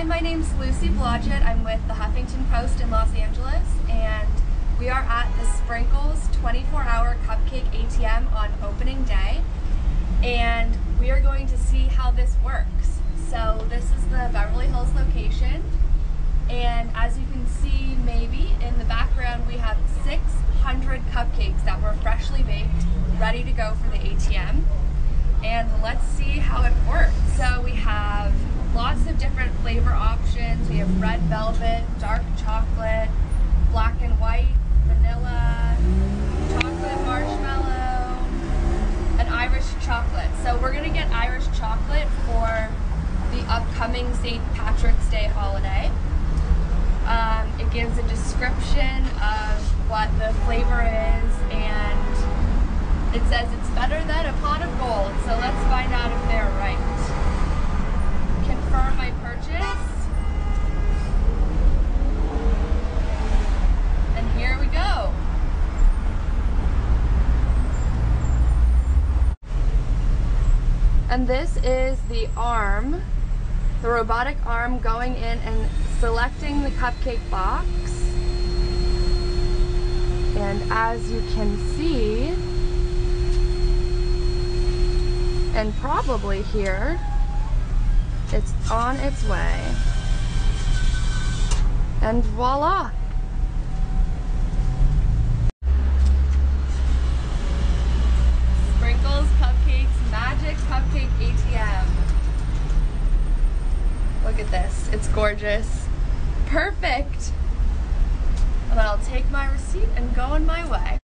Hi, my name's Lucy Blodgett. I'm with the Huffington Post in Los Angeles, and we are at the Sprinkles 24-hour Cupcake ATM on opening day, and we are going to see how this works. So this is the Beverly Hills location, and as you can see maybe in the background we have 600 cupcakes that were freshly baked, ready to go for the ATM. And let's see how it works. So we have lots of different flavor options. We have red velvet, dark chocolate, black and white, vanilla, chocolate marshmallow, and Irish chocolate. So we're gonna get Irish chocolate for the upcoming St. Patrick's Day holiday. It gives a description of what the flavor is, and it says it's better than a pot of gold. So let's find out if they're right. Confirm my purchase. And here we go. And this is the arm, the robotic arm going in and selecting the cupcake box. And as you can see, and probably hear, it's on its way. And voila! Sprinkles Cupcakes Magic Cupcake ATM. Look at this, it's gorgeous. Perfect! And then I'll take my receipt and go on my way.